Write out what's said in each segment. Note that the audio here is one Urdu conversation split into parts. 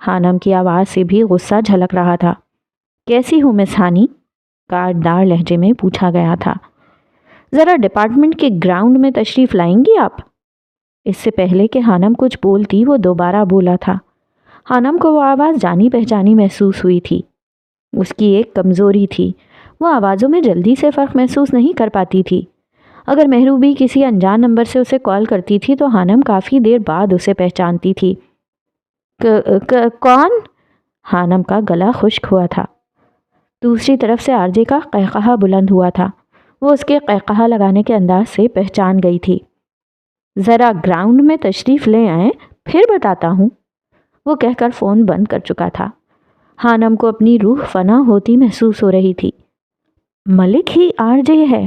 حانم کی آواز سے بھی غصہ جھلک رہا تھا۔ کیسی ہوں مس ہانی؟ کاٹدار لہجے میں پوچھا گیا تھا۔ ذرا ڈپارٹمنٹ کے گراؤنڈ میں تشریف لائیں گی آپ؟ اس سے پہلے کہ حانم کچھ بولتی وہ دوبارہ بولا تھا۔ حانم کو وہ آواز جانی پہچانی محسوس ہوئی تھی۔ اس کی ایک کمزوری تھی، وہ آوازوں میں جلدی سے فرق محسوس نہیں کر پاتی تھی۔ اگر مہرو بھی کسی انجان نمبر سے اسے کال کرتی تھی تو حانم کافی دیر بعد اسے پہچانتی تھی۔ کون؟ حانم کا گلا خشک ہوا تھا۔ دوسری طرف سے آرجے کا قہقہا بلند ہوا تھا۔ وہ اس کے قہقہا لگانے کے انداز سے پہچان گئی تھی۔ ذرا گراؤنڈ میں تشریف لے آئیں، پھر بتاتا ہوں، وہ کہہ کر فون بند کر چکا تھا۔ حانم کو اپنی روح فنا ہوتی محسوس ہو رہی تھی۔ ملک ہی آرجے ہے؟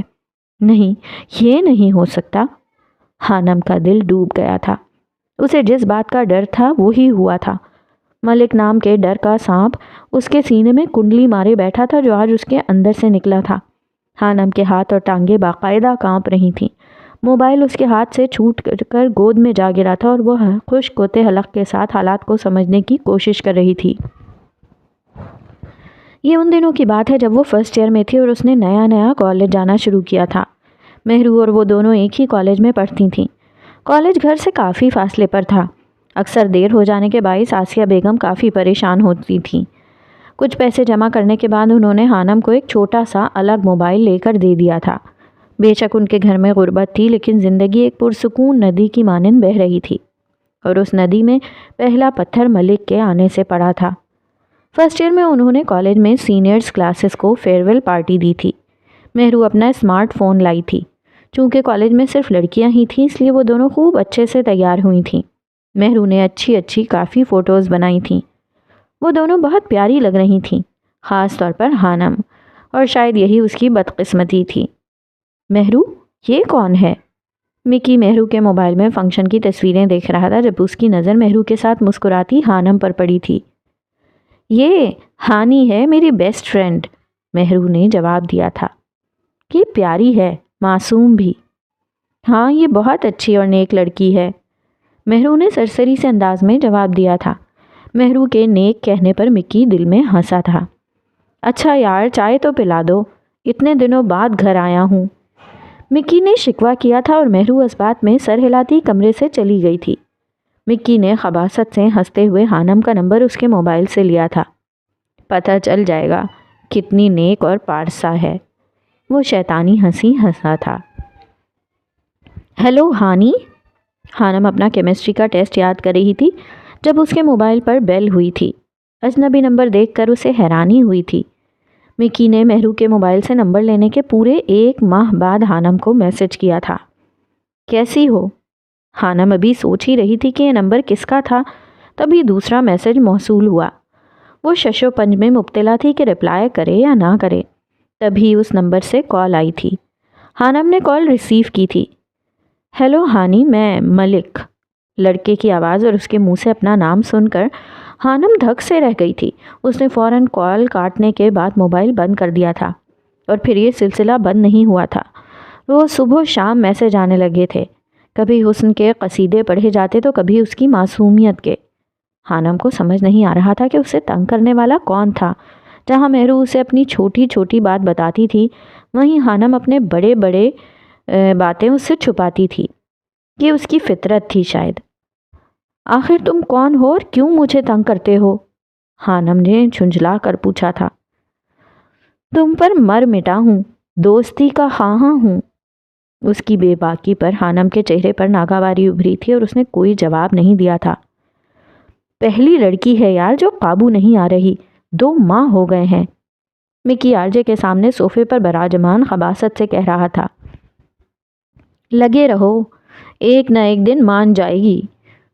نہیں، یہ نہیں ہو سکتا۔ حانم کا دل ڈوب گیا تھا۔ اسے جس بات کا ڈر تھا وہی ہوا تھا۔ ملک نام کے ڈر کا سانپ اس کے سینے میں کنڈلی مارے بیٹھا تھا جو آج اس کے اندر سے نکلا تھا۔ حانم کے ہاتھ اور ٹانگیں باقاعدہ کانپ رہی تھیں۔ موبائل اس کے ہاتھ سے چھوٹ کر گود میں جا گرا تھا اور وہ خشک ہوتے حلق کے ساتھ حالات کو سمجھنے کی کوشش کر رہی تھی۔ یہ ان دنوں کی بات ہے جب وہ فرسٹ ایئر میں تھی اور اس نے نیا نیا کالج جانا شروع کیا تھا۔ مہرو اور وہ دونوں ایک ہی کالج میں پڑھتی تھیں۔ کالج گھر سے کافی فاصلے پر تھا۔ اکثر دیر ہو جانے کے باعث آسیہ بیگم کافی پریشان ہوتی تھیں۔ کچھ پیسے جمع کرنے کے بعد انہوں نے حانم کو ایک چھوٹا سا الگ موبائل لے کر دے دیا تھا۔ بے شک ان کے گھر میں غربت تھی، لیکن زندگی ایک پرسکون ندی کی مانند بہہ رہی تھی، اور اس ندی میں پہلا پتھر ملک کے آنے سے پڑا تھا۔ فرسٹ ایئر میں انہوں نے کالج میں سینئرز کلاسز کو فیئرویل پارٹی دی تھی۔ مہرو اپنا اسمارٹ فون لائی تھی۔ چونکہ کالج میں صرف لڑکیاں ہی تھیں اس لیے وہ دونوں خوب اچھے سے تیار ہوئی تھیں۔ مہرو نے اچھی کافی فوٹوز بنائی تھیں۔ وہ دونوں بہت پیاری لگ رہی تھیں، خاص طور پر حانم، اور شاید یہی اس کی بدقسمتی تھی۔ مہرو، یہ کون ہے؟ مکی مہرو کے موبائل میں فنکشن کی تصویریں دیکھ رہا تھا جب اس کی نظر مہرو کے ساتھ مسکراتی حانم پر پڑی تھی۔ یہ ہانی ہے، میری بیسٹ فرینڈ، مہرو نے جواب دیا تھا۔ یہ پیاری ہے، معصوم بھی۔ ہاں، یہ بہت اچھی اور نیک لڑکی ہے، مہرو نے سرسری سے انداز میں جواب دیا تھا۔ مہرو کے نیک کہنے پر مکی دل میں ہنسا تھا۔ اچھا یار، چائے تو پلا دو، اتنے دنوں بعد گھر آیا ہوں، مکی نے شکوہ کیا تھا، اور مہرو اس بات میں سر ہلاتی کمرے سے چلی گئی تھی۔ مکی نے خباثت سے ہنستے ہوئے حانم کا نمبر اس کے موبائل سے لیا تھا۔ پتہ چل جائے گا کتنی نیک اور پارسا ہے، وہ شیطانی ہنسی ہنسا تھا۔ ہیلو ہانی، حانم اپنا کیمسٹری کا ٹیسٹ یاد کر رہی تھی جب اس کے موبائل پر بیل ہوئی تھی۔ اجنبی نمبر دیکھ کر اسے حیرانی ہوئی تھی۔ مکی نے مہرو کے موبائل سے نمبر لینے کے پورے 1 ماہ بعد حانم کو میسج کیا تھا۔ کیسی ہو؟ حانم ابھی سوچ ہی رہی تھی کہ یہ نمبر کس کا تھا، تبھی دوسرا میسج موصول ہوا۔ وہ شش و پنج میں مبتلا تھی کہ رپلائی کرے یا نہ کرے، تبھی اس نمبر سے کال آئی تھی۔ حانم نے کال ریسیو کی تھی۔ ہیلو ہانی، میں ملک، لڑکے کی آواز اور اس کے منہ سے اپنا نام سن کر حانم دھک سے رہ گئی تھی۔ اس نے فوراً کال کاٹنے کے بعد موبائل بند کر دیا تھا، اور پھر یہ سلسلہ بند نہیں ہوا تھا۔ روز صبح و شام میسج آنے لگے تھے، کبھی حسن کے قصیدے پڑھے جاتے تو کبھی اس کی معصومیت کے۔ حانم کو سمجھ نہیں آ رہا تھا کہ اسے تنگ کرنے والا کون تھا۔ جہاں مہرو اسے اپنی چھوٹی چھوٹی بات بتاتی تھی، وہیں حانم اپنے بڑے بڑے باتیں اس سے چھپاتی تھی۔ یہ اس کی فطرت تھی شاید۔ آخر تم کون ہو اور کیوں مجھے تنگ کرتے ہو؟ حانم نے جھنجھلا کر پوچھا تھا۔ تم پر مر مٹا ہوں، دوستی کا خواہاں ہوں۔ اس کی بے باکی پر حانم کے چہرے پر ناگواری ابھری تھی اور اس نے کوئی جواب نہیں دیا تھا۔ پہلی لڑکی ہے یار جو قابو نہیں آ رہی، 2 ماہ ہو گئے ہیں، مکی آرجے کے سامنے صوفے پر براجمان خباثت سے کہہ رہا تھا۔ لگے رہو، ایک نہ ایک دن مان جائے گی۔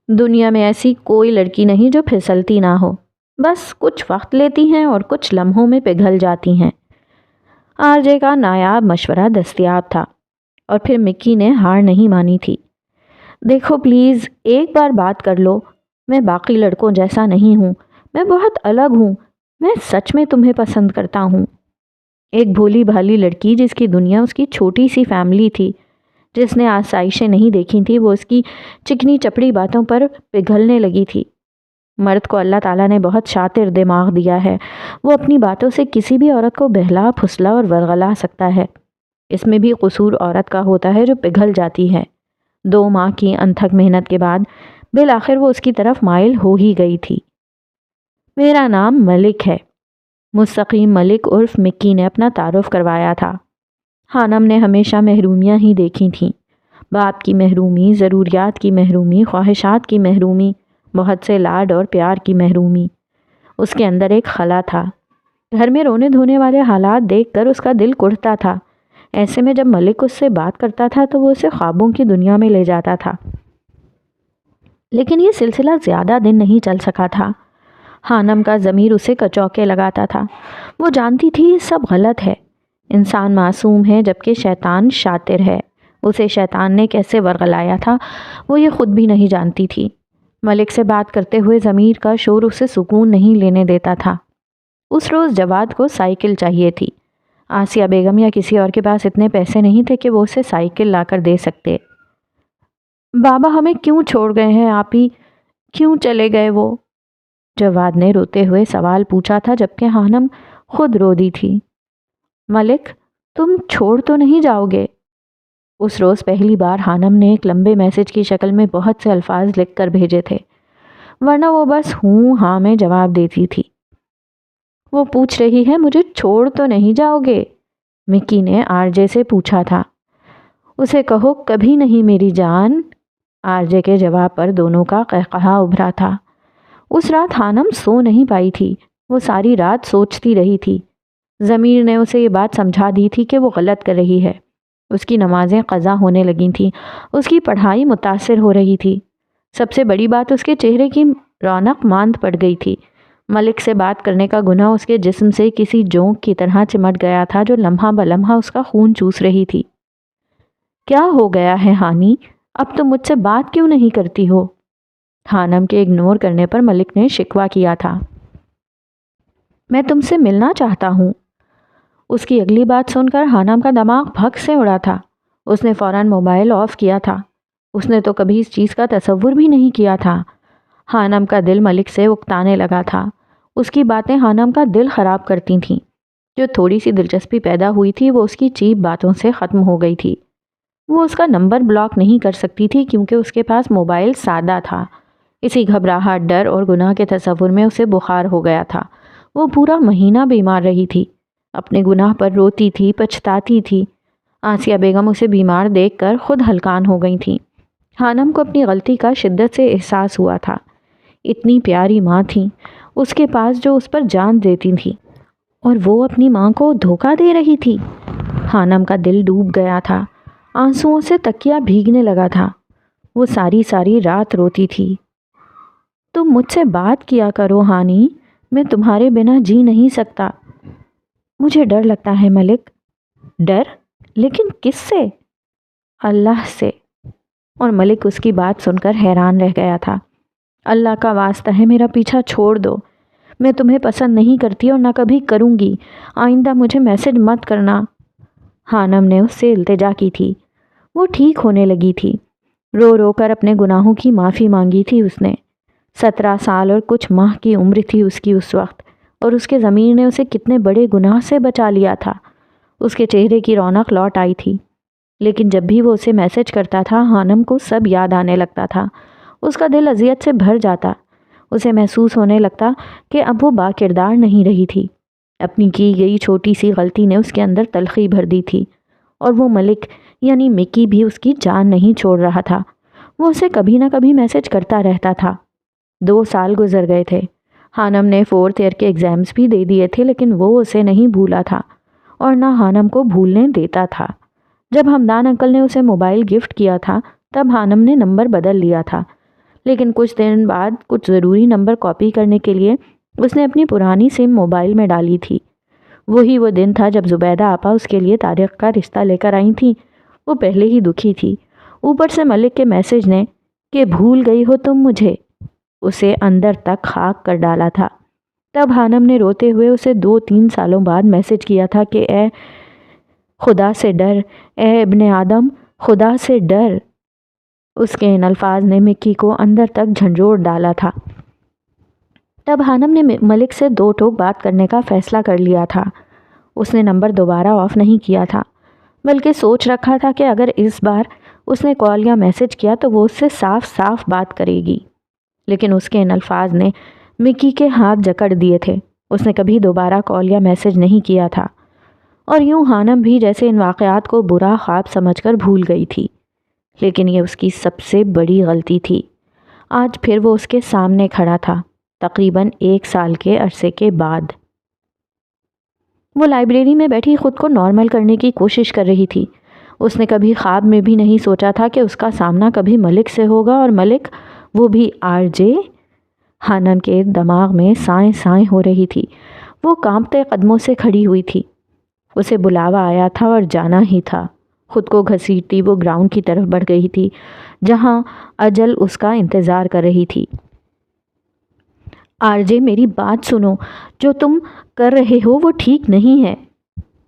دنیا میں ایسی کوئی لڑکی نہیں جو پھسلتی نہ ہو، بس کچھ وقت لیتی ہیں اور کچھ لمحوں میں پگھل جاتی ہیں۔ آرجے کا نایاب مشورہ دستیاب تھا، اور پھر مکی نے ہار نہیں مانی تھی۔ دیکھو پلیز، ایک بار بات کر لو، میں باقی لڑکوں جیسا نہیں ہوں، میں بہت الگ ہوں، میں سچ میں تمہیں پسند کرتا ہوں۔ ایک بھولی بھالی لڑکی جس کی دنیا اس کی چھوٹی سی فیملی تھی، جس نے آسائشیں نہیں دیکھی تھی، وہ اس کی چکنی چپڑی باتوں پر پگھلنے لگی تھی۔ مرد کو اللہ تعالیٰ نے بہت شاطر دماغ دیا ہے، وہ اپنی باتوں سے کسی بھی عورت کو بہلا پھسلا اور ورغلا سکتا ہے۔ اس میں بھی قصور عورت کا ہوتا ہے جو پگھل جاتی ہے۔ 2 ماہ کی انتھک محنت کے بعد بالآخر وہ اس کی طرف مائل ہو ہی گئی تھی۔ میرا نام ملک ہے، مستقیم ملک عرف مکی نے اپنا تعارف کروایا تھا۔ خانم نے ہمیشہ محرومیاں ہی دیکھی تھیں، باپ کی محرومی، ضروریات کی محرومی، خواہشات کی محرومی، بہت سے لاڈ اور پیار کی محرومی۔ اس کے اندر ایک خلا تھا۔ گھر میں رونے دھونے والے حالات دیکھ کر اس کا دل کڑھتا تھا۔ ایسے میں جب ملک اس سے بات کرتا تھا تو وہ اسے خوابوں کی دنیا میں لے جاتا تھا۔ لیکن یہ سلسلہ زیادہ دن نہیں چل سکا تھا۔ خانم کا ضمیر اسے کچوکے لگاتا تھا۔ وہ جانتی تھی یہ سب غلط ہے۔ انسان معصوم ہے جبکہ شیطان شاطر ہے۔ اسے شیطان نے کیسے ورغلایا تھا وہ یہ خود بھی نہیں جانتی تھی۔ ملک سے بات کرتے ہوئے ضمیر کا شور اسے سکون نہیں لینے دیتا تھا۔ اس روز جواد کو سائیکل چاہیے تھی۔ آسیہ بیگم یا کسی اور کے پاس اتنے پیسے نہیں تھے کہ وہ اسے سائیکل لا کر دے سکتے۔ بابا ہمیں کیوں چھوڑ گئے ہیں آپی؟ کیوں چلے گئے وہ؟ جواد نے روتے ہوئے سوال پوچھا تھا جبکہ خانم خود رو دی تھی۔ ملک تم چھوڑ تو نہیں جاؤ گے؟ اس روز پہلی بار خانم نے ایک لمبے میسج کی شکل میں بہت سے الفاظ لکھ کر بھیجے تھے، ورنہ وہ بس ہوں ہاں میں جواب دیتی تھی۔ وہ پوچھ رہی ہے مجھے چھوڑ تو نہیں جاؤ گے؟ مکی نے آرجے سے پوچھا تھا۔ اسے کہو کبھی نہیں میری جان۔ آرجے کے جواب پر دونوں کا قہقہا ابھرا تھا۔ اس رات خانم سو نہیں پائی تھی۔ وہ ساری رات سوچتی رہی تھی۔ ضمیر نے اسے یہ بات سمجھا دی تھی کہ وہ غلط کر رہی ہے۔ اس کی نمازیں قضا ہونے لگی تھیں، اس کی پڑھائی متاثر ہو رہی تھی۔ سب سے بڑی بات اس کے چہرے کی رونق ماند پڑ گئی تھی۔ ملک سے بات کرنے کا گناہ اس کے جسم سے کسی جونک کی طرح چمٹ گیا تھا جو لمحہ بلمحہ اس کا خون چوس رہی تھی۔ کیا ہو گیا ہے ہانی؟ اب تم مجھ سے بات کیوں نہیں کرتی ہو؟ خانم کے اگنور کرنے پر ملک نے شکوہ کیا تھا۔ میں تم سے ملنا چاہتا ہوں۔ اس کی اگلی بات سن کر خانم کا دماغ بھگ سے اڑا تھا۔ اس نے فوراً موبائل آف کیا تھا۔ اس نے تو کبھی اس چیز کا تصور بھی نہیں کیا تھا۔ خانم کا دل ملک سے اکتانے لگا تھا۔ اس کی باتیں خانم کا دل خراب کرتی تھیں۔ جو تھوڑی سی دلچسپی پیدا ہوئی تھی وہ اس کی چیپ باتوں سے ختم ہو گئی تھی۔ وہ اس کا نمبر بلاک نہیں کر سکتی تھی کیونکہ اس کے پاس موبائل سادہ تھا۔ اسی گھبراہٹ، ڈر اور گناہ کے تصور میں اسے بخار ہو گیا تھا۔ وہ پورا مہینہ بیمار رہی تھی۔ اپنے گناہ پر روتی تھی، پچھتاتی تھی۔ آسیہ بیگم اسے بیمار دیکھ کر خود ہلکان ہو گئی تھیں۔ خانم کو اپنی غلطی کا شدت سے احساس ہوا تھا۔ اتنی پیاری ماں تھی اس کے پاس جو اس پر جان دیتی تھی، اور وہ اپنی ماں کو دھوکہ دے رہی تھی۔ خانم کا دل ڈوب گیا تھا۔ آنسوؤں سے تکیہ بھیگنے لگا تھا۔ وہ ساری ساری رات روتی تھی۔ تم مجھ سے بات کیا کرو ہانی، میں تمہارے بنا جی نہیں سکتا۔ مجھے ڈر لگتا ہے ملک۔ ڈر؟ لیکن کس سے؟ اللہ سے۔ اور ملک اس کی بات سن کر حیران رہ گیا تھا۔ اللہ کا واسطہ ہے میرا پیچھا چھوڑ دو۔ میں تمہیں پسند نہیں کرتی اور نہ کبھی کروں گی۔ آئندہ مجھے میسج مت کرنا۔ خانم نے اس سے التجا کی تھی۔ وہ ٹھیک ہونے لگی تھی۔ رو رو کر اپنے گناہوں کی معافی مانگی تھی اس نے۔ 17 سال اور کچھ ماہ کی عمر تھی اس کی اس وقت، اور اس کے ضمیر نے اسے کتنے بڑے گناہ سے بچا لیا تھا۔ اس کے چہرے کی رونق لوٹ آئی تھی۔ لیکن جب بھی وہ اسے میسج کرتا تھا خانم کو سب یاد آنے لگتا تھا۔ اس کا دل اذیت سے بھر جاتا۔ اسے محسوس ہونے لگتا کہ اب وہ با کردار نہیں رہی تھی۔ اپنی کی گئی چھوٹی سی غلطی نے اس کے اندر تلخی بھر دی تھی، اور وہ ملک یعنی مکی بھی اس کی جان نہیں چھوڑ رہا تھا۔ وہ اسے کبھی نہ کبھی میسج کرتا رہتا تھا۔ 2 سال گزر گئے تھے۔ خانم نے 4th ایئر کے ایگزامز بھی دے دیے تھے، لیکن وہ اسے نہیں بھولا تھا اور نہ خانم کو بھولنے دیتا تھا۔ جب ہمدان انکل نے اسے موبائل گفٹ کیا تھا تب خانم نے نمبر بدل لیا تھا، لیکن کچھ دن بعد کچھ ضروری نمبر کاپی کرنے کے لیے اس نے اپنی پرانی سم موبائل میں ڈالی تھی۔ وہی وہ دن تھا جب زبیدہ آپا اس کے لیے طارق کا رشتہ لے کر آئی تھیں۔ وہ پہلے ہی دکھی تھی، اوپر سے ملک کے میسج نے کہ بھول گئی ہو تم مجھے، اسے اندر تک خاک کر ڈالا تھا۔ تب خانم نے روتے ہوئے اسے 2-3 سالوں بعد میسج کیا تھا کہ اے خدا سے ڈر، اے ابن آدم خدا سے ڈر۔ اس کے ان الفاظ نے مکی کو اندر تک جھنجھوڑ ڈالا تھا۔ تب حانم نے ملک سے دو ٹوک بات کرنے کا فیصلہ کر لیا تھا۔ اس نے نمبر دوبارہ آف نہیں کیا تھا، بلکہ سوچ رکھا تھا کہ اگر اس بار اس نے کال یا میسج کیا تو وہ اس سے صاف صاف بات کرے گی، لیکن اس کے ان الفاظ نے مکی کے ہاتھ جکڑ دیے تھے۔ اس نے کبھی دوبارہ کال یا میسج نہیں کیا تھا، اور یوں حانم بھی جیسے ان واقعات کو برا خواب سمجھ کر بھول گئی تھی، لیکن یہ اس کی سب سے بڑی غلطی تھی۔ آج پھر وہ اس کے سامنے کھڑا تھا، تقریباً 1 سال کے عرصے کے بعد۔ وہ لائبریری میں بیٹھی خود کو نارمل کرنے کی کوشش کر رہی تھی۔ اس نے کبھی خواب میں بھی نہیں سوچا تھا کہ اس کا سامنا کبھی ملک سے ہوگا، اور ملک وہ بھی RJ۔ حانم کے دماغ میں سائیں سائیں ہو رہی تھی۔ وہ کانپتے قدموں سے کھڑی ہوئی تھی۔ اسے بلاوا آیا تھا اور جانا ہی تھا۔ خود کو گھسیٹتی وہ گراؤنڈ کی طرف بڑھ گئی تھی، جہاں اجل اس کا انتظار کر رہی تھی۔ RJ، میری بات سنو، جو تم کر رہے ہو وہ ٹھیک نہیں ہے۔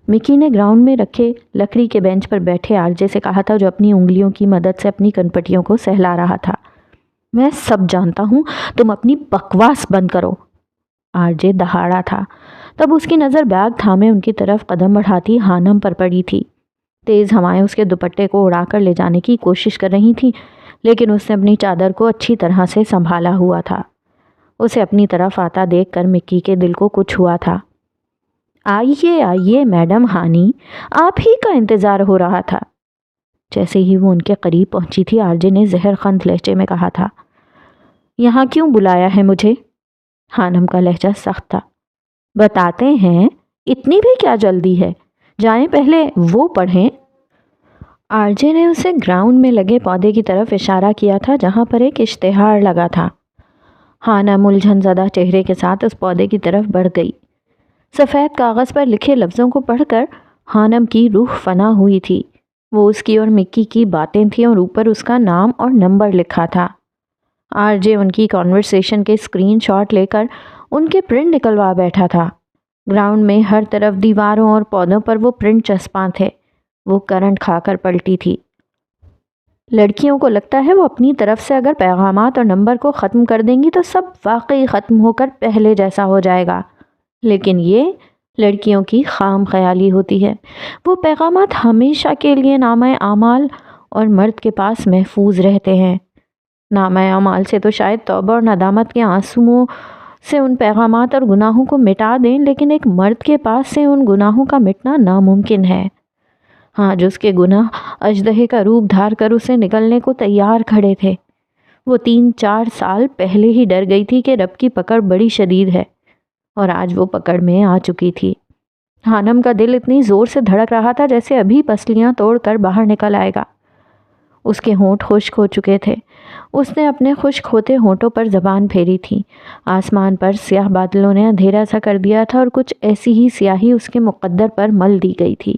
مکی نے گراؤنڈ میں رکھے لکڑی کے بینچ پر بیٹھے RJ سے کہا تھا، جو اپنی انگلیوں کی مدد سے اپنی کنپٹیوں کو سہلا رہا تھا۔ میں سب جانتا ہوں، تم اپنی بکواس بند کرو۔ RJ دہاڑا تھا۔ تب اس کی نظر بیگ تھامے ان کی طرف قدم بڑھاتی حانم پر پڑی تھی۔ تیز ہوائیں اس کے دوپٹے کو اڑا کر لے جانے کی کوشش کر رہی تھیں، لیکن اس نے اپنی چادر کو اچھی طرح سے سنبھالا ہوا تھا۔ اسے اپنی طرف آتا دیکھ کر مکی کے دل کو کچھ ہوا تھا۔ آئیے آئیے میڈم ہانی، آپ ہی کا انتظار ہو رہا تھا۔ جیسے ہی وہ ان کے قریب پہنچی تھی، RJ نے زہر خند لہجے میں کہا تھا، یہاں کیوں بلایا ہے مجھے؟ حانم کا لہجہ سخت تھا۔ بتاتے ہیں، اتنی بھی کیا جلدی ہے، جائیں پہلے وہ پڑھیں۔ RJ نے اسے گراؤنڈ میں لگے پودے کی طرف اشارہ کیا تھا، جہاں پر ایک اشتہار لگا تھا۔ حانم الجھن زدہ چہرے کے ساتھ اس پودے کی طرف بڑھ گئی۔ سفید کاغذ پر لکھے لفظوں کو پڑھ کر حانم کی روح فنا ہوئی تھی۔ وہ اس کی اور مکی کی باتیں تھیں، اور اوپر اس کا نام اور نمبر لکھا تھا۔ RJ ان کی کنورسیشن کے اسکرین شاٹ لے کر ان کے پرنٹ نکلوا بیٹھا تھا۔ گراؤنڈ میں ہر طرف دیواروں اور پودوں پر وہ پرنٹ چسپاں تھے۔ وہ کرنٹ کھا کر پلٹی تھی۔ لڑکیوں کو لگتا ہے وہ اپنی طرف سے اگر پیغامات اور نمبر کو ختم کر دیں گی تو سب واقعی ختم ہو کر پہلے جیسا ہو جائے گا، لیکن یہ لڑکیوں کی خام خیالی ہوتی ہے۔ وہ پیغامات ہمیشہ کے لیے نامہ اعمال اور مرد کے پاس محفوظ رہتے ہیں۔ نامہ اعمال سے تو شاید توبہ اور ندامت کے آنسوؤں سے ان پیغامات اور گناہوں کو مٹا دیں، لیکن ایک مرد کے پاس سے ان گناہوں کا مٹنا ناممکن ہے۔ ہاں، جو اس کے گناہ اژدہے کا روپ دھار کر اسے نگلنے کو تیار کھڑے تھے۔ وہ 3-4 سال پہلے ہی ڈر گئی تھی کہ رب کی پکڑ بڑی شدید ہے، اور آج وہ پکڑ میں آ چکی تھی۔ حانم کا دل اتنی زور سے دھڑک رہا تھا جیسے ابھی پسلیاں توڑ کر باہر نکل آئے گا۔ اس کے ہونٹ خشک ہو چکے تھے۔ اس نے اپنے خشک ہوتے ہونٹوں پر زبان پھیری تھی۔ آسمان پر سیاہ بادلوں نے اندھیرا سا کر دیا تھا، اور کچھ ایسی ہی سیاہی اس کے مقدر پر مل دی گئی تھی۔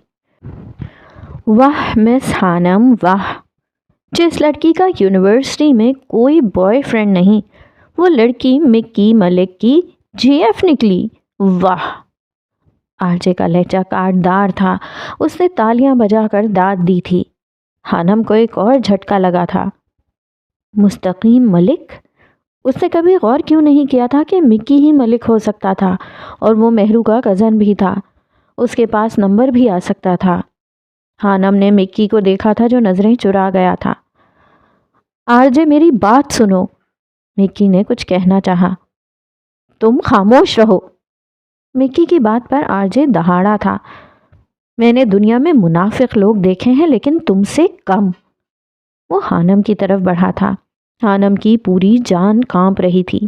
واہ مس حانم، واہ! جس لڑکی کا یونیورسٹی میں کوئی بوائے فرینڈ نہیں، وہ لڑکی مکی ملک کی GF نکلی، واہ! RJ کا لہجہ کاٹدار تھا۔ اس نے تالیاں بجا کر داد دی تھی۔ حانم کو ایک اور جھٹکا لگا تھا۔ مستقیم ملک؟ اس نے کبھی غور کیوں نہیں کیا تھا کہ مکی ہی ملک ہو سکتا تھا، اور وہ مہرو کا کزن بھی تھا۔ اس کے پاس نمبر بھی آ سکتا تھا۔ حانم نے مکی کو دیکھا تھا، جو نظریں چرا گیا تھا۔ RJ، میری بات سنو۔ مکی نے کچھ کہنا چاہا۔ تم خاموش رہو۔ مکی کی بات پر RJ دہاڑا تھا۔ میں نے دنیا میں منافق لوگ دیکھے ہیں، لیکن تم سے کم۔ وہ حانم کی طرف بڑھا تھا۔ حانم کی پوری جان کانپ رہی تھی۔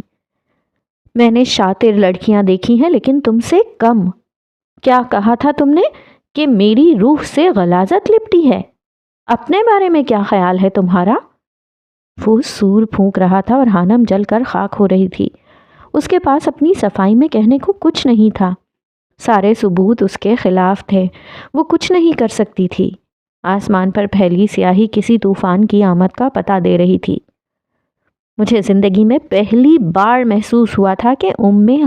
میں نے شاطر لڑکیاں دیکھی ہیں، لیکن تم سے کم۔ کیا کہا تھا تم نے؟ کہ میری روح سے غلاظت لپٹی ہے؟ اپنے بارے میں کیا خیال ہے تمہارا؟ وہ سور پھونک رہا تھا، اور حانم جل کر خاک ہو رہی تھی۔ اس کے پاس اپنی صفائی میں کہنے کو کچھ نہیں تھا۔ سارے ثبوت اس کے خلاف تھے۔ وہ کچھ نہیں کر سکتی تھی۔ آسمان پر پھیلی سیاہی کسی طوفان کی آمد کا پتہ دے رہی تھی۔ مجھے زندگی میں پہلی بار محسوس ہوا تھا کہ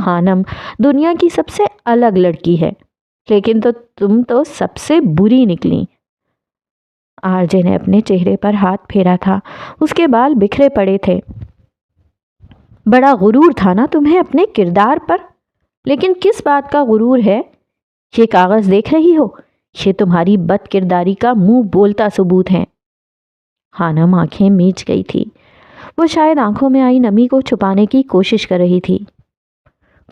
حانم دنیا کی سب سے الگ لڑکی ہے، لیکن تم تو سب سے بری نکلی۔ RJ نے اپنے چہرے پر ہاتھ پھیرا تھا۔ اس کے بال بکھرے پڑے تھے۔ بڑا غرور تھا نا تمہیں اپنے کردار پر، لیکن کس بات کا غرور ہے؟ یہ کاغذ دیکھ رہی ہو، یہ تمہاری بد کرداری کا منہ بولتا ثبوت ہے۔ خانم آنکھیں میچ گئی تھی، وہ شاید آنکھوں میں آئی نمی کو چھپانے کی کوشش کر رہی تھی۔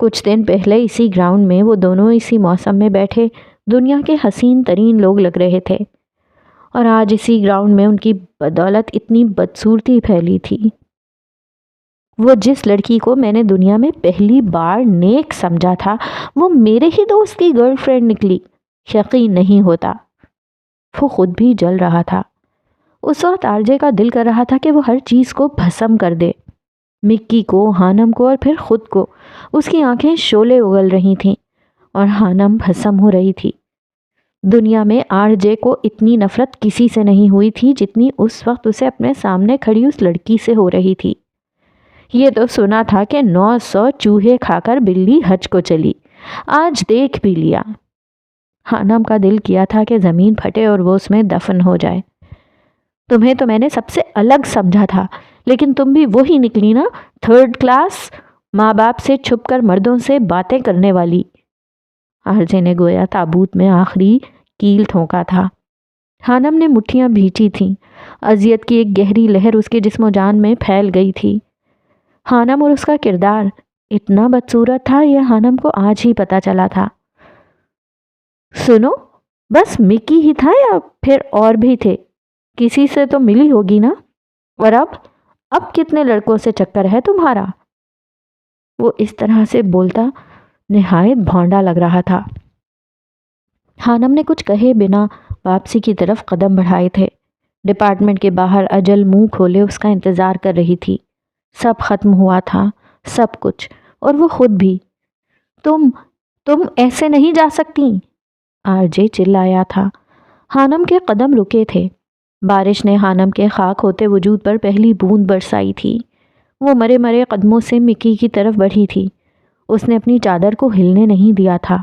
کچھ دن پہلے اسی گراؤنڈ میں وہ دونوں اسی موسم میں بیٹھے دنیا کے حسین ترین لوگ لگ رہے تھے، اور آج اسی گراؤنڈ میں ان کی بدولت اتنی بدصورتی پھیلی تھی۔ وہ جس لڑکی کو میں نے دنیا میں پہلی بار نیک سمجھا تھا، وہ میرے ہی دوست کی گرل فرینڈ نکلی۔ یقین نہیں ہوتا۔ وہ خود بھی جل رہا تھا۔ اس وقت آرجے کا دل کر رہا تھا کہ وہ ہر چیز کو بھسم کر دے، مکی کو، ہانم کو اور پھر خود کو۔ اس کی آنکھیں شعلے اگل رہی تھیں اور ہانم بھسم ہو رہی تھی۔ دنیا میں آرجے کو اتنی نفرت کسی سے نہیں ہوئی تھی جتنی اس وقت اسے اپنے سامنے کھڑی اس لڑکی سے ہو رہی تھی۔ یہ تو سنا تھا کہ 900 چوہے کھا کر بلی حج کو چلی، آج دیکھ بھی لیا۔ ہانم کا دل کیا تھا کہ زمین پھٹے اور وہ اس میں دفن ہو جائے۔ تمہیں تو میں نے سب سے الگ سمجھا تھا، لیکن تم بھی وہی نکلی نا، تھرڈ کلاس، ماں باپ سے چھپ کر مردوں سے باتیں کرنے والی۔ آرجے نے گویا تابوت میں آخری کیل ٹھونکا تھا۔ ہانم نے مٹھیاں بھیچی تھیں، اذیت کی ایک گہری لہر اس کے جسم و جان میں پھیل گئی تھی۔ ہانم اور اس کا کردار اتنا بدصورت تھا، یہ ہانم کو آج ہی پتا چلا تھا۔ سنو، بس مکی ہی تھا یا پھر اور بھی تھے؟ کسی سے تو ملی ہوگی نا؟ اور اب کتنے لڑکوں سے چکر ہے تمہارا؟ وہ اس طرح سے بولتا نہایت بھونڈا لگ رہا تھا۔ ہانم نے کچھ کہے بنا واپسی کی طرف قدم بڑھائے تھے۔ ڈپارٹمنٹ کے باہر اجل منہ کھولے اس کا انتظار کر رہی تھی۔ سب ختم ہوا تھا، سب کچھ، اور وہ خود بھی۔ تم ایسے نہیں جا سکتی، آرجے چلایا تھا۔ ہانم کے قدم رکے تھے۔ بارش نے ہانم کے خاک ہوتے وجود پر پہلی بوند برسائی تھی۔ وہ مرے مرے قدموں سے مکی کی طرف بڑھی تھی۔ اس نے اپنی چادر کو ہلنے نہیں دیا تھا۔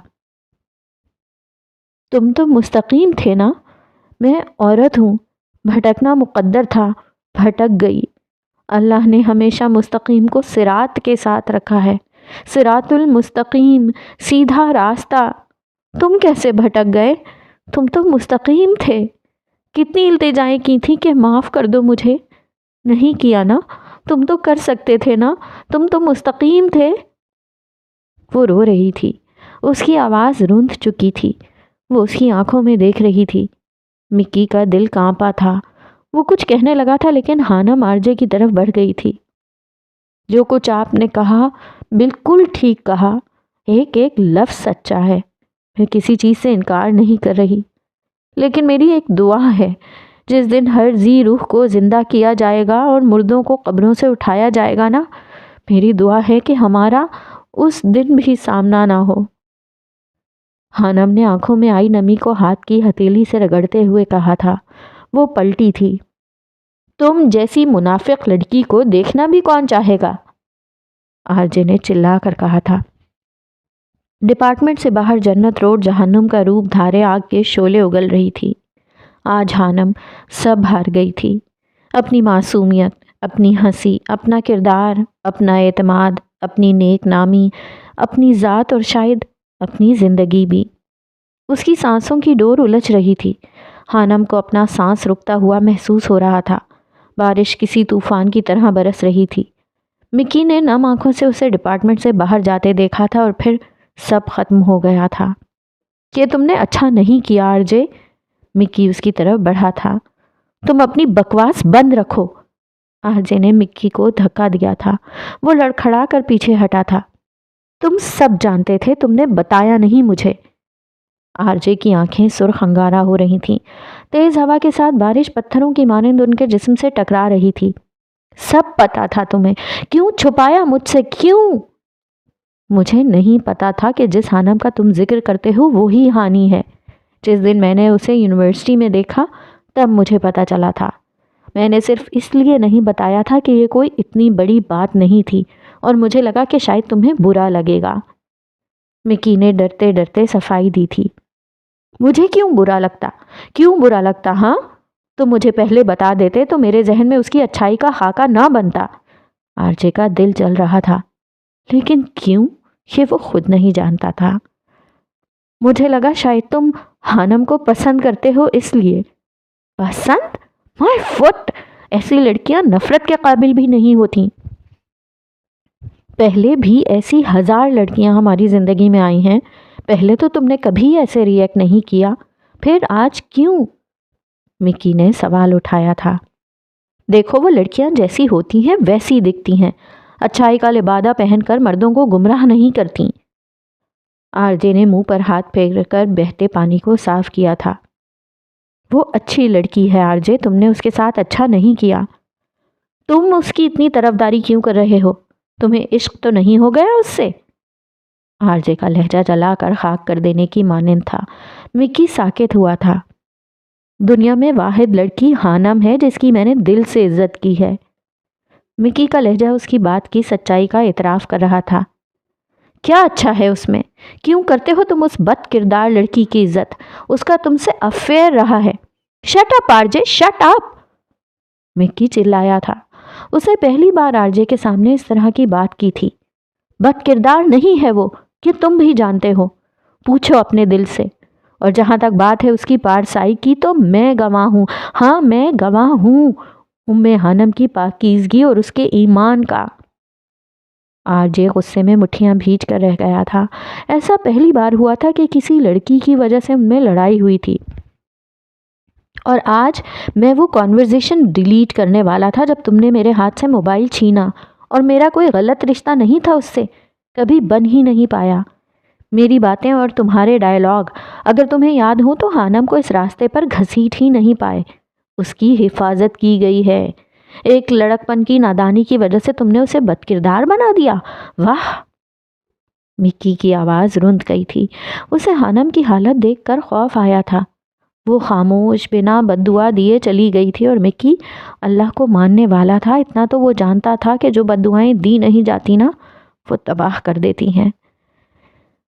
تم تو مستقیم تھے نا؟ میں عورت ہوں، بھٹکنا مقدر تھا، بھٹک گئی۔ اللہ نے ہمیشہ مستقیم کو صراط کے ساتھ رکھا ہے، صراط المستقیم، سیدھا راستہ۔ تم کیسے بھٹک گئے؟ تم تو مستقیم تھے۔ کتنی التجائیں کی تھی کہ معاف کر دو مجھے، نہیں کیا نا؟ تم تو کر سکتے تھے نا، تم تو مستقیم تھے۔ وہ رو رہی تھی، اس کی آواز روندھ چکی تھی، وہ اس کی آنکھوں میں دیکھ رہی تھی۔ مکی کا دل کانپا تھا، وہ کچھ کہنے لگا تھا لیکن ہانم آرجے کی طرف بڑھ گئی تھی۔ جو کچھ آپ نے کہا بالکل ٹھیک کہا، ایک ایک لفظ سچا ہے، میں کسی چیز سے انکار نہیں کر رہی، لیکن میری ایک دعا ہے، جس دن ہر ذی روح کو زندہ کیا جائے گا اور مردوں کو قبروں سے اٹھایا جائے گا نا، میری دعا ہے کہ ہمارا اس دن بھی سامنا نہ ہو۔ ہانم نے آنکھوں میں آئی نمی کو ہاتھ کی ہتھیلی سے رگڑتے ہوئے کہا تھا۔ وہ پلٹی تھی۔ تم جیسی منافق لڑکی کو دیکھنا بھی کون چاہے گا؟ آرجے نے چلا کر کہا تھا۔ ڈپارٹمنٹ سے باہر جنت روڈ جہنم کا روپ دھارے آگ کے شعلے اگل رہی تھی۔ آج ہانم سب ہار گئی تھی، اپنی معصومیت، اپنی ہنسی، اپنا کردار، اپنا اعتماد، اپنی نیک نامی، اپنی ذات اور شاید اپنی زندگی بھی۔ اس کی سانسوں کی ڈور الجھ رہی تھی۔ ہانم کو اپنا سانس رکتا ہوا محسوس ہو رہا تھا۔ بارش کسی طوفان کی طرح برس رہی تھی۔ مکی نے نم آنکھوں سے اسے ڈپارٹمنٹ سے باہر جاتے دیکھا تھا اور پھر سب ختم ہو گیا تھا۔ کہ تم نے اچھا نہیں کیا آرجے، مکی اس کی طرف بڑھا تھا۔ تم اپنی بکواس بند رکھو، آرجے نے مکی کو دھکا دیا تھا۔ وہ لڑکھڑا کر پیچھے ہٹا تھا۔ تم سب جانتے تھے، تم نے بتایا نہیں مجھے۔ آرجے کی آنکھیں سرخ انگارہ ہو رہی تھیں۔ تیز ہوا کے ساتھ بارش پتھروں کی مانند ان کے جسم سے ٹکرا رہی تھی۔ سب پتا تھا تمہیں، کیوں چھپایا مجھ سے، کیوں؟ مجھے نہیں پتا تھا کہ جس ہانم کا تم ذکر کرتے ہو وہی ہانی ہے۔ جس دن میں نے اسے یونیورسٹی میں دیکھا تب مجھے پتا چلا تھا۔ میں نے صرف اس لیے نہیں بتایا تھا کہ یہ کوئی اتنی بڑی بات نہیں تھی اور مجھے لگا کہ شاید تمہیں برا لگے گا۔ مکی نے ڈرتے ڈرتے صفائی دی تھی۔ مجھے کیوں برا لگتا ہاں؟ تم مجھے پہلے بتا دیتے تو میرے ذہن میں اس کی اچھائی کا خاکہ نہ بنتا۔ آرجے کا دل جل رہا تھا، لیکن کیوں یہ وہ خود نہیں جانتا تھا۔ مجھے لگا شاید تم ہانم کو پسند کرتے ہو اس لیے۔ پسند؟ مائی فٹ! ایسی لڑکیاں نفرت کے قابل بھی نہیں ہوتی۔ پہلے بھی ایسی 1000 لڑکیاں ہماری زندگی میں آئی ہیں، پہلے تو تم نے کبھی ایسے ریئیکٹ نہیں کیا، پھر آج کیوں؟ مکی نے سوال اٹھایا تھا۔ دیکھو، وہ لڑکیاں جیسی ہوتی ہیں ویسی دکھتی ہیں، اچھائی کا لبادہ پہن کر مردوں کو گمراہ نہیں کرتی۔ آرجے نے منہ پر ہاتھ پھیر کر بہتے پانی کو صاف کیا تھا۔ وہ اچھی لڑکی ہے آرجے، تم نے اس کے ساتھ اچھا نہیں کیا۔ تم اس کی اتنی طرفداری کیوں کر رہے ہو؟ تمہیں عشق تو نہیں ہو گیا اس سے؟ آرجے کا لہجہ جلا کر خاک کر دینے کی مانند تھا۔ مکی ساکت ہوا تھا۔ دنیا میں واحد لڑکی ہانم ہے جس کی میں نے دل سے عزت کی ہے۔ مکی کا لہجہ اس کی بات کی سچائی کا اعتراف کر رہا تھا۔ کیا اچھا ہے اس میں؟ کیوں کرتے ہو تم اس بد کردار لڑکی کی عزت؟ اس کا تم سے افیئر رہا ہے۔ Shut up آرجے، shut up! مکی چلایا تھا۔ اسے پہلی بار آرجے کے سامنے اس طرح کی بات کی تھی۔ بد کردار نہیں ہے وہ، کہ تم بھی جانتے ہو۔ پوچھو اپنے دل سے۔ اور جہاں تک بات ہے اس کی پارسائی کی، تو میں گواہ ہوں، ہاں میں گواہ ہوں ام ہانم کی پاکیزگی اور اس کے ایمان کا۔ آرجے غصے میں مٹھیاں بھیج کر رہ گیا تھا۔ ایسا پہلی بار ہوا تھا کہ کسی لڑکی کی وجہ سے ان میں لڑائی ہوئی تھی، اور آج میں وہ کانورزیشن ڈیلیٹ کرنے والا تھا جب تم نے میرے ہاتھ سے موبائل چھینا، اور میرا کوئی غلط رشتہ نہیں تھا اس سے، کبھی بن ہی نہیں پایا۔ میری باتیں اور تمہارے ڈائیلاگ اگر تمہیں یاد ہو تو ہانم کو اس راستے پر گھسیٹ ہی نہیں پائے، اس کی حفاظت کی گئی ہے۔ ایک لڑکپن کی نادانی کی وجہ سے تم نے اسے بد کردار بنا دیا۔ واہ! مکی کی آواز رند گئی تھی۔ اسے ہانم کی حالت دیکھ کر خوف آیا تھا۔ وہ خاموش بنا بد دعا دیے چلی گئی تھی، اور مکی اللہ کو ماننے والا تھا۔ اتنا تو وہ جانتا تھا کہ جو بد دعائیں دی نہیں جاتی نا، وہ تباہ کر دیتی ہیں۔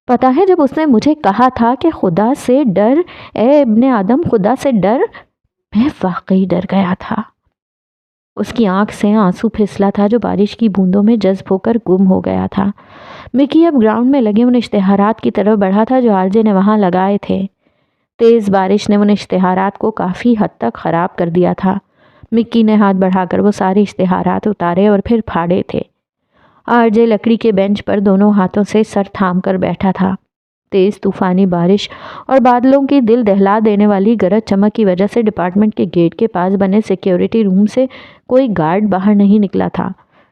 پتا ہے جب اس نے مجھے کہا تھا کہ خدا سے ڈر، اے ابن آدم خدا سے ڈر، میں واقعی ڈر گیا تھا۔ اس کی آنکھ سے آنسو پھسلا تھا جو بارش کی بوندوں میں جذب ہو کر گم ہو گیا تھا۔ مکی اب گراؤنڈ میں لگے ان اشتہارات کی طرف بڑھا تھا جو آرجے نے وہاں لگائے تھے۔ تیز بارش نے ان اشتہارات کو کافی حد تک خراب کر دیا تھا۔ مکی نے ہاتھ بڑھا کر وہ سارے اشتہارات اتارے اور پھر پھاڑے تھے۔ آرجے لکڑی کے بینچ پر دونوں ہاتھوں سے سر تھام کر بیٹھا تھا۔ تیز طوفانی بارش اور بادلوں کی دل دہلا دینے والی گرج چمک کی وجہ سے ڈپارٹمنٹ کے گیٹ کے پاس بنے سیکیورٹی روم سے کوئی گارڈ باہر نہیں نکلا تھا۔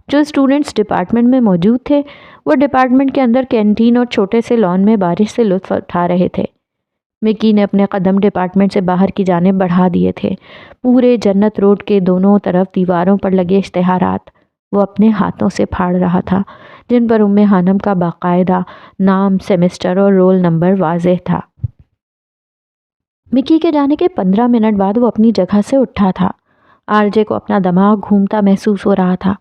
جو اسٹوڈنٹس ڈپارٹمنٹ میں موجود تھے وہ ڈپارٹمنٹ کے اندر کینٹین اور چھوٹے سے لان میں بارش سے لطف اٹھا رہے تھے۔ مکی نے اپنے قدم ڈپارٹمنٹ سے باہر کی جانب بڑھا دیے تھے۔ پورے جنت روڈ کے دونوں طرف دیواروں پر لگے اشتہارات وہ اپنے ہاتھوں سے پھاڑ رہا تھا، جن پر ام ہانم کا باقاعدہ نام، سیمسٹر اور رول نمبر واضح تھا۔ مکی کے جانے کے 15 منٹ بعد وہ اپنی جگہ سے اٹھا تھا۔ آرجے کو اپنا دماغ گھومتا محسوس ہو رہا تھا۔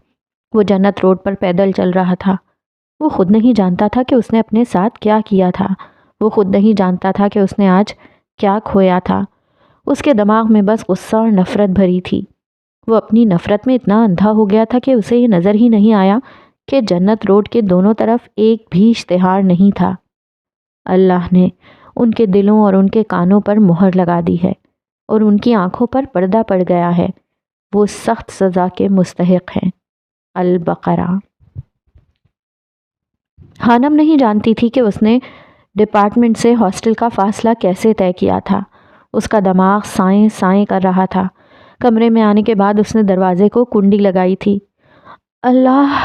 وہ جنت روڈ پر پیدل چل رہا تھا۔ وہ خود نہیں جانتا تھا کہ اس نے اپنے ساتھ کیا کیا تھا۔ وہ خود نہیں جانتا تھا کہ اس نے آج کیا کھویا تھا۔ اس کے دماغ میں بس غصہ اور نفرت بھری تھی۔ وہ اپنی نفرت میں اتنا اندھا ہو گیا تھا کہ اسے یہ نظر ہی نہیں آیا کہ جنت روڈ کے دونوں طرف ایک بھی اشتہار نہیں تھا۔ اللہ نے ان کے دلوں اور ان کے کانوں پر مہر لگا دی ہے، اور ان کی آنکھوں پر پردہ پڑ گیا ہے۔ وہ سخت سزا کے مستحق ہیں۔ البقرہ۔ ہانم نہیں جانتی تھی کہ اس نے ڈپارٹمنٹ سے ہاسٹل کا فاصلہ کیسے طے کیا تھا۔ اس کا دماغ سائیں سائیں کر رہا تھا۔ کمرے میں آنے کے بعد اس نے دروازے کو کنڈی لگائی تھی۔ اللہ!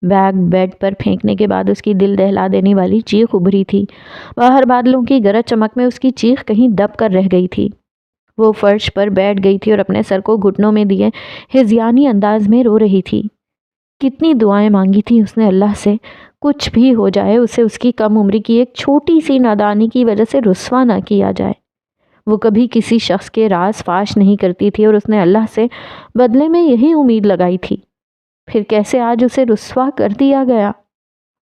بیگ بیڈ پر پھینکنے کے بعد اس کی دل دہلا دینے والی چیخ ابھری تھی۔ باہر بادلوں کی گرج چمک میں اس کی چیخ کہیں دب کر رہ گئی تھی۔ وہ فرش پر بیٹھ گئی تھی اور اپنے سر کو گھٹنوں میں دیے ہذیانی انداز میں رو رہی تھی۔ کتنی دعائیں مانگی تھی اس نے اللہ سے، کچھ بھی ہو جائے اسے اس کی کم عمری کی ایک چھوٹی سی نادانی کی وجہ سے رسوا نہ کیا جائے۔ وہ کبھی کسی شخص کے راز فاش نہیں کرتی تھی اور اس نے اللہ سے بدلے میں یہی امید لگائی تھی، پھر کیسے آج اسے رسوا کر دیا گیا؟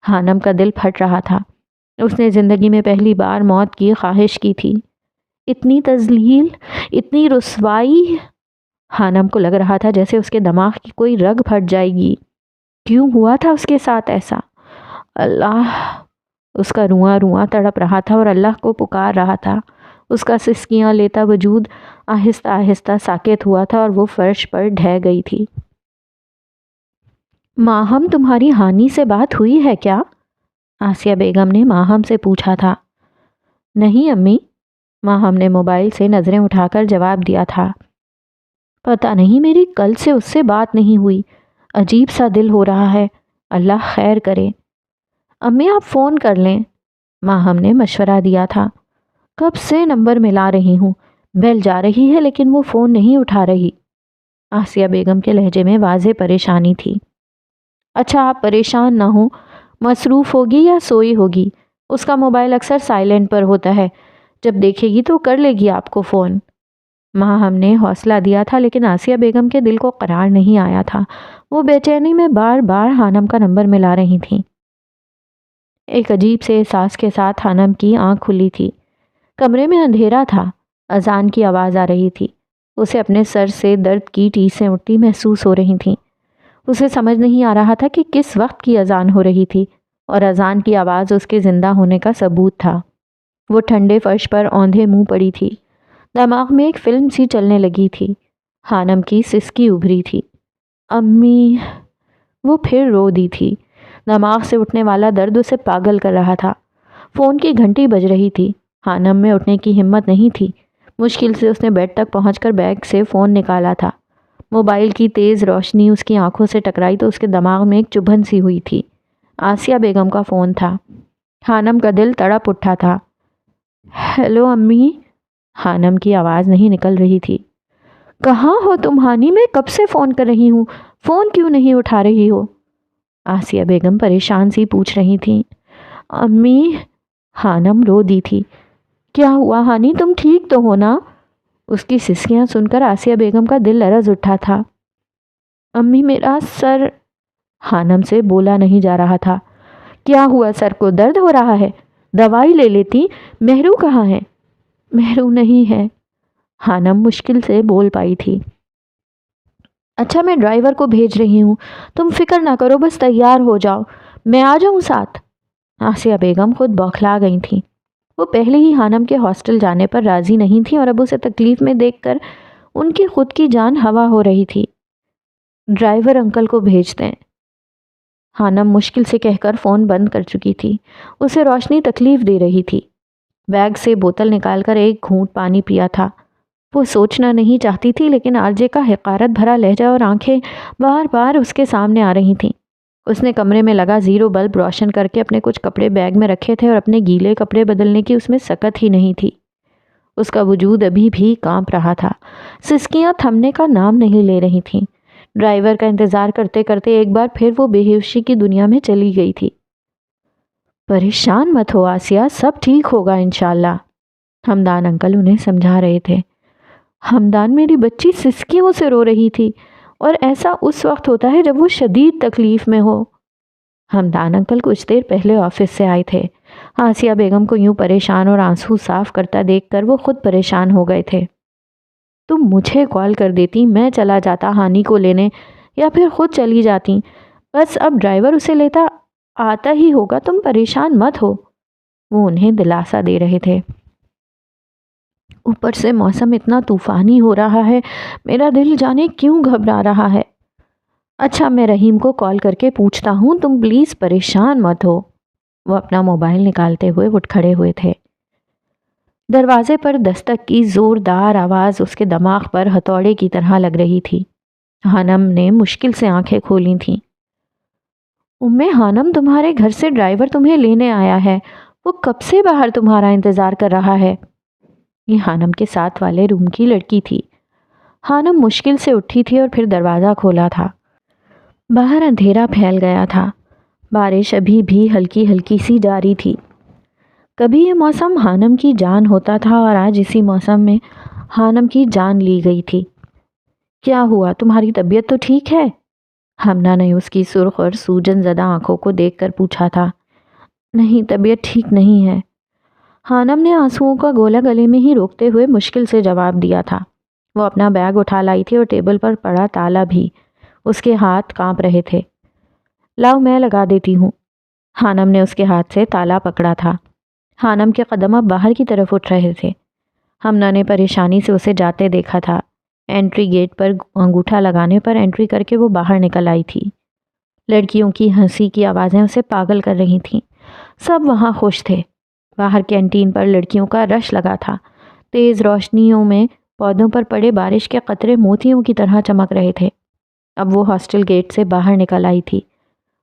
ہانم کا دل پھٹ رہا تھا۔ اس نے زندگی میں پہلی بار موت کی خواہش کی تھی۔ اتنی تذلیل، اتنی رسوائی! حانم کو لگ رہا تھا جیسے اس کے دماغ کی کوئی رگ پھٹ جائے گی۔ کیوں ہوا تھا اس کے ساتھ ایسا؟ اللہ! اس کا رواں رواں تڑپ رہا تھا اور اللہ کو پکار رہا تھا۔ اس کا سسکیاں لیتا وجود آہستہ آہستہ ساکت ہوا تھا اور وہ فرش پر ڈھہ گئی تھی۔ ماہم، تمہاری ہانی سے بات ہوئی ہے کیا؟ آسیہ بیگم نے ماہم سے پوچھا تھا۔ نہیں امی، ماہم نے موبائل سے نظریں اٹھا کر جواب دیا تھا۔ پتہ نہیں، میری کل سے اس سے بات نہیں ہوئی، عجیب سا دل ہو رہا ہے، اللہ خیر کرے۔ امی آپ فون کر لیں، ماہم نے مشورہ دیا تھا۔ کب سے نمبر ملا رہی ہوں، بیل جا رہی ہے لیکن وہ فون نہیں اٹھا رہی۔ آسیہ بیگم کے لہجے میں واضح پریشانی تھی۔ اچھا آپ پریشان نہ ہوں، مصروف ہوگی یا سوئی ہوگی، اس کا موبائل اکثر سائلنٹ پر ہوتا ہے، جب دیکھے گی تو کر لے گی آپ کو فون۔ ماہم نے حوصلہ دیا تھا لیکن آسیہ بیگم کے دل کو قرار نہیں آیا تھا۔ وہ بے چینی میں بار بار حانم کا نمبر ملا رہی تھیں۔ ایک عجیب سے احساس کے ساتھ حانم کی آنکھ کھلی تھی۔ کمرے میں اندھیرا تھا، اذان کی آواز آ رہی تھی۔ اسے اپنے سر سے درد کی ٹیسیں اٹھتی محسوس ہو رہی تھیں۔ اسے سمجھ نہیں آ رہا تھا کہ کس وقت کی اذان ہو رہی تھی، اور اذان کی آواز اس کے زندہ ہونے کا ثبوت تھا۔ وہ ٹھنڈے فرش پر اوندھے منہ پڑی تھی۔ دماغ میں ایک فلم سی چلنے لگی تھی۔ حانم کی سسکی ابھری تھی۔ امی! وہ پھر رو دی تھی۔ دماغ سے اٹھنے والا درد اسے پاگل کر رہا تھا۔ فون کی گھنٹی بج رہی تھی۔ حانم میں اٹھنے کی ہمت نہیں تھی۔ مشکل سے اس نے بیڈ تک پہنچ کر بیگ سے فون نکالا تھا۔ موبائل کی تیز روشنی اس کی آنکھوں سے ٹکرائی تو اس کے دماغ میں ایک چبھن سی ہوئی تھی۔ آسیہ بیگم کا فون تھا۔ حانم کا دل تڑپ اٹھا تھا۔ ہیلو امی! حانم کی آواز نہیں نکل رہی تھی۔ کہاں ہو تم ہانی؟ میں کب سے فون کر رہی ہوں، فون کیوں نہیں اٹھا رہی ہو؟ آسیہ بیگم پریشان سی پوچھ رہی تھیں۔ امی! حانم رو دی تھی۔ کیا ہوا ہانی، تم ٹھیک تو ہو نا؟ اس کی سسکیاں سن کر آسیہ بیگم کا دل لرز اٹھا تھا۔ امی میرا سر، حانم سے بولا نہیں جا رہا تھا۔ کیا ہوا، سر کو درد ہو رہا ہے؟ دوائی لے لیتی۔ مہرو کہاں ہے؟ مہرو نہیں ہے، حانم مشکل سے بول پائی تھی۔ اچھا میں ڈرائیور کو بھیج رہی ہوں، تم فکر نہ کرو، بس تیار ہو جاؤ، میں آ جاؤں ساتھ؟ آسیہ بیگم خود بوکھلا گئی تھیں۔ وہ پہلے ہی حانم کے ہاسٹل جانے پر راضی نہیں تھی اور اب اسے تکلیف میں دیکھ کر ان کی خود کی جان ہوا ہو رہی تھی۔ ڈرائیور انکل کو بھیج دیں، حانم مشکل سے کہہ کر فون بند کر چکی تھی۔ اسے روشنی تکلیف دے رہی تھی۔ بیگ سے بوتل نکال کر ایک گھونٹ پانی پیا تھا۔ وہ سوچنا نہیں چاہتی تھی لیکن آرجے کا حقارت بھرا لہجہ اور آنکھیں بار بار اس کے سامنے آ رہی تھیں۔ اس نے کمرے میں لگا زیرو بلب روشن کر کے اپنے کچھ کپڑے بیگ میں رکھے تھے اور اپنے گیلے کپڑے بدلنے کی اس میں سکت ہی نہیں تھی۔ اس کا وجود ابھی بھی کانپ رہا تھا۔ سسکیاں تھمنے کا نام نہیں لے رہی تھیں۔ ڈرائیور کا انتظار کرتے کرتے ایک بار پھر وہ بے ہوشی کی دنیا میں چلی گئی تھی۔ پریشان مت ہو آسیہ، سب ٹھیک ہوگا انشاءاللہ، ہمدان انکل انہیں سمجھا رہے تھے۔ ہمدان، میری بچی سسکیوں سے رو رہی تھی، اور ایسا اس وقت ہوتا ہے جب وہ شدید تکلیف میں ہو۔ ہمدان انکل کچھ دیر پہلے آفس سے آئے تھے۔ آسیہ بیگم کو یوں پریشان اور آنسو صاف کرتا دیکھ کر وہ خود پریشان ہو گئے تھے۔ تم مجھے کال کر دیتی، میں چلا جاتا ہانی کو لینے، یا پھر خود چلی جاتی، بس اب ڈرائیور اسے لیتا آتا ہی ہوگا، تم پریشان مت ہو، وہ انہیں دلاسا دے رہے تھے۔ اوپر سے موسم اتنا طوفانی ہو رہا ہے، میرا دل جانے کیوں گھبرا رہا ہے۔ اچھا میں رحیم کو کال کر کے پوچھتا ہوں، تم پلیز پریشان مت ہو۔ وہ اپنا موبائل نکالتے ہوئے اٹھ کھڑے ہوئے تھے۔ دروازے پر دستک کی زوردار آواز اس کے دماغ پر ہتھوڑے کی طرح لگ رہی تھی۔ حانم نے مشکل سے آنکھیں کھولی تھیں۔ حانم، تمہارے گھر سے ڈرائیور تمہیں لینے آیا ہے، وہ کب سے باہر تمہارا انتظار کر رہا ہے۔ یہ حانم کے ساتھ والے روم کی لڑکی تھی۔ حانم مشکل سے اٹھی تھی اور پھر دروازہ کھولا تھا۔ باہر اندھیرا پھیل گیا تھا۔ بارش ابھی بھی ہلکی ہلکی سی جاری تھی۔ کبھی یہ موسم حانم کی جان ہوتا تھا اور آج اسی موسم میں حانم کی جان لی گئی تھی۔ کیا ہوا، تمہاری طبیعت تو ٹھیک ہے؟ ہمنا نے اس کی سرخ اور سوجن زدہ آنکھوں کو دیکھ کر پوچھا تھا۔ نہیں، طبیعت ٹھیک نہیں ہے، حانم نے آنسوؤں کا گولہ گلے میں ہی روکتے ہوئے مشکل سے جواب دیا تھا۔ وہ اپنا بیگ اٹھا لائی تھی اور ٹیبل پر پڑا تالا بھی، اس کے ہاتھ کانپ رہے تھے۔ لاؤ میں لگا دیتی ہوں۔ خانم نے اس کے ہاتھ سے تالا پکڑا تھا۔ خانم کے قدم اب باہر کی طرف اٹھ رہے تھے۔ ہمنا نے پریشانی سے اسے جاتے دیکھا تھا۔ انٹری گیٹ پر انگوٹھا لگانے پر انٹری کر کے وہ باہر نکل آئی تھی۔ لڑکیوں کی ہنسی کی آوازیں اسے پاگل کر رہی تھیں۔ سب وہاں خوش تھے۔ باہر کینٹین پر لڑکیوں کا رش لگا تھا۔ تیز روشنیوں میں پودوں پر پڑے بارش کے قطرے موتیوں کی طرح چمک رہے تھے۔ اب وہ ہاسٹل گیٹ سے باہر نکل آئی تھی۔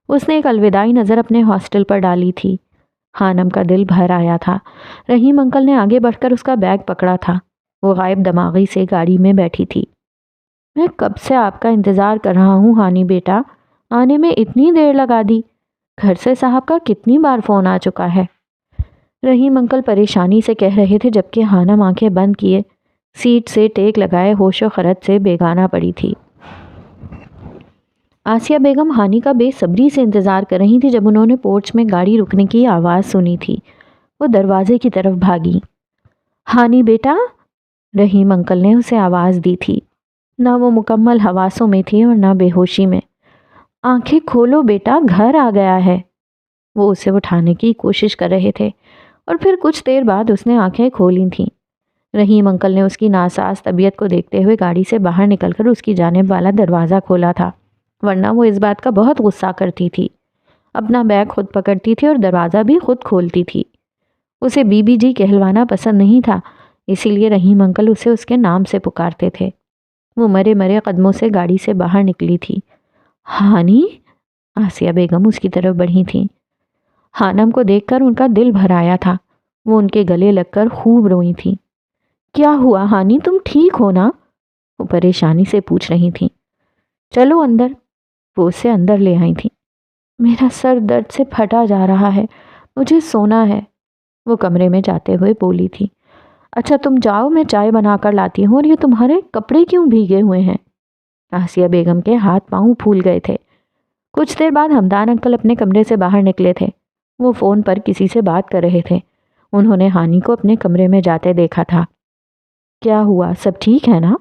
اس نے ایک الوداعی نظر اپنے ہاسٹل پر ڈالی تھی۔ خانم کا دل بھر آیا تھا۔ رحیم انکل نے آگے بڑھ کر اس کا بیگ پکڑا تھا۔ وہ غائب دماغی سے گاڑی میں بیٹھی تھی۔ میں کب سے آپ کا انتظار کر رہا ہوں ہانی بیٹا، آنے میں اتنی دیر لگا دی۔ گھر سے صاحب کا کتنی بار فون آ چکا ہے۔ رحیم انکل پریشانی سے کہہ رہے تھے جبکہ خانم آنکھیں بند کیے سیٹ سے ٹیک لگائے ہوش و خرد سے بیگانہ پڑی تھی۔ آسیہ بیگم ہانی کا بے صبری سے انتظار کر رہی تھی۔ جب انہوں نے پورچ میں گاڑی رکنے کی آواز سنی تھی وہ دروازے کی طرف بھاگی۔ ہانی بیٹا، رحیم انکل نے اسے آواز دی تھی۔ نہ وہ مکمل حواسوں میں تھی اور نہ بے ہوشی میں۔ آنکھیں کھولو بیٹا، گھر آ گیا ہے۔ وہ اسے اٹھانے کی کوشش کر رہے تھے اور پھر کچھ دیر بعد اس نے آنکھیں کھولی تھیں۔ رحیم انکل نے اس کی ناساز طبیعت کو دیکھتے ہوئے گاڑی سے باہر نکل کر اس کی جانب والا دروازہ کھولا تھا، ورنہ وہ اس بات کا بہت غصہ کرتی تھی۔ اپنا بیگ خود پکڑتی تھی اور دروازہ بھی خود کھولتی تھی۔ اسے بی بی جی کہلوانا پسند نہیں تھا، اسی لیے رحیم انکل اسے اس کے نام سے پکارتے تھے۔ وہ مرے مرے قدموں سے گاڑی سے باہر نکلی تھی۔ ہانی، آسیہ بیگم اس کی طرف بڑھی تھیں۔ خانم کو دیکھ کر ان کا دل بھر آیا تھا۔ وہ ان کے گلے لگ کر خوب روئی تھیں۔ کیا ہوا ہانی، تم ٹھیک ہو نا؟ وہ پریشانی سے پوچھ رہی تھیں۔ چلو اندر، وہ اسے اندر لے آئی تھیں۔ میرا سر درد سے پھٹا جا رہا ہے، مجھے سونا ہے، وہ کمرے میں جاتے ہوئے بولی تھی۔ اچھا تم جاؤ، میں چائے بنا کر لاتی ہوں، اور یہ تمہارے کپڑے کیوں بھیگے ہوئے ہیں؟ آسیہ بیگم کے ہاتھ پاؤں پھول گئے تھے۔ کچھ دیر بعد ہمدان انکل اپنے کمرے سے باہر نکلے تھے۔ وہ فون پر کسی سے بات کر رہے تھے۔ انہوں نے ہانی کو اپنے کمرے میں جاتے دیکھا تھا۔ کیا ہوا، سب ٹھیک ہے نا؟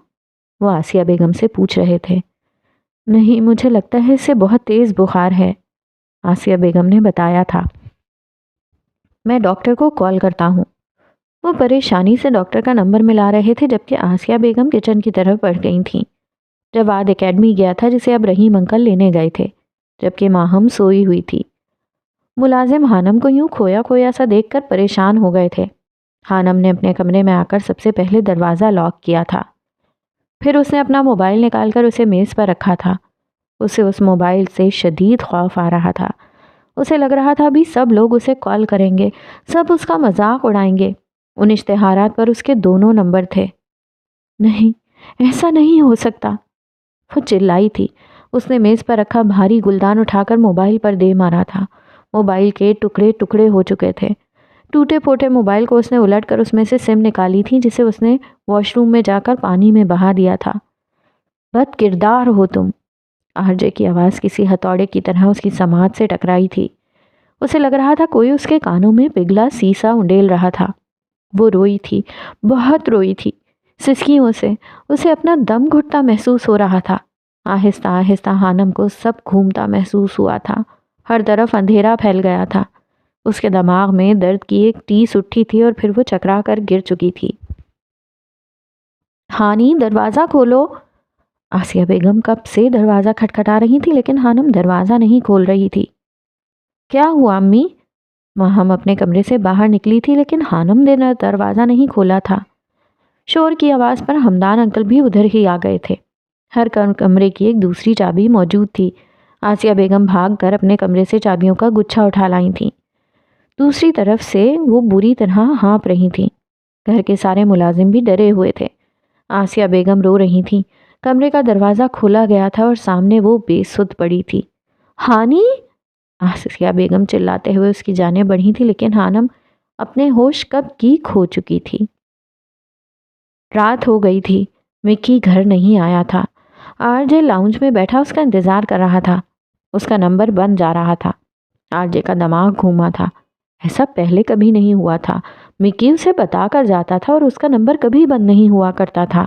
وہ آسیہ بیگم سے پوچھ رہے تھے۔ نہیں، مجھے لگتا ہے اسے بہت تیز بخار ہے، آسیہ بیگم نے بتایا تھا۔ میں ڈاکٹر کو کال کرتا ہوں۔ وہ پریشانی سے ڈاکٹر کا نمبر ملا رہے تھے جبکہ آسیہ بیگم کچن کی طرف بڑھ گئی تھیں۔ جواد اکیڈمی گیا تھا جسے اب رحیم انکل لینے گئے تھے، جبکہ ماہم سوئی ہوئی تھی۔ ملازم خانم کو یوں کھویا کھویا سا دیکھ کر پریشان ہو گئے تھے۔ خانم نے اپنے کمرے میں آ کر سب سے پہلے دروازہ لاک کیا تھا۔ پھر اس نے اپنا موبائل نکال کر اسے میز پر رکھا تھا۔ اسے اس موبائل سے شدید خوف آ رہا تھا۔ اسے لگ رہا تھا ابھی سب لوگ اسے کال کریں گے، سب اس کا مذاق اڑائیں گے۔ ان اشتہارات پر اس کے دونوں نمبر تھے۔ نہیں، ایسا نہیں ہو سکتا، وہ چلائی تھی۔ اس نے میز پر رکھا بھاری گلدان اٹھا کر موبائل پر دے مارا تھا۔ موبائل کے ٹکڑے ٹکڑے ہو چکے تھے۔ ٹوٹے پھوٹے موبائل کو اس نے الٹ کر اس میں سے سم نکالی تھی جسے اس نے واش روم میں جا کر پانی میں بہا دیا تھا۔ بد کردار ہو تم، آرجے کی آواز کسی ہتھوڑے کی طرح اس کی سماعت سے ٹکرائی تھی۔ اسے لگ رہا تھا کوئی اس کے کانوں میں پگھلا سیسا انڈیل رہا تھا۔ وہ روئی تھی، بہت روئی تھی، سسکیوں سے۔ اسے اپنا دم گھٹتا محسوس ہو رہا تھا۔ آہستہ آہستہ خانم کو سب گھومتا محسوس ہوا تھا۔ ہر طرف اندھیرا پھیل گیا تھا۔ اس کے دماغ میں درد کی ایک ٹیس اٹھی تھی اور پھر وہ چکرا کر گر چکی تھی۔ ہانی، دروازہ کھولو، آسیہ بیگم کب سے دروازہ کھٹکھٹا رہی تھی لیکن خانم دروازہ نہیں کھول رہی تھی۔ کیا ہوا امی؟ ماہم اپنے کمرے سے باہر نکلی تھی لیکن خانم نے دروازہ نہیں کھولا تھا۔ شور کی آواز پر ہمدان انکل بھی ادھر ہی آ گئے تھے۔ ہر کمرے کی ایک دوسری چابی موجود تھی۔ آسیہ بیگم بھاگ کر اپنے کمرے سے چابیوں کا گچھا اٹھا لائی تھیں۔ دوسری طرف سے وہ بری طرح ہانپ رہی تھیں۔ گھر کے سارے ملازم بھی ڈرے ہوئے تھے۔ آسیہ بیگم رو رہی تھیں۔ کمرے کا دروازہ کھولا گیا تھا اور سامنے وہ بے سدھ پڑی تھی۔ ہانی، آسیہ بیگم چلاتے ہوئے اس کی جانب بڑھی تھی لیکن خانم اپنے ہوش کب کی کھو چکی تھی۔ رات ہو گئی تھی۔ مکی گھر نہیں آیا تھا۔ آرجے لاؤنج میں بیٹھا اس کا انتظار کر رہا تھا۔ اس کا نمبر بند جا رہا تھا۔ آرجے کا دماغ گھوما تھا۔ ایسا پہلے کبھی نہیں ہوا تھا۔ مکی اسے بتا کر جاتا تھا اور اس کا نمبر کبھی بند نہیں ہوا کرتا تھا۔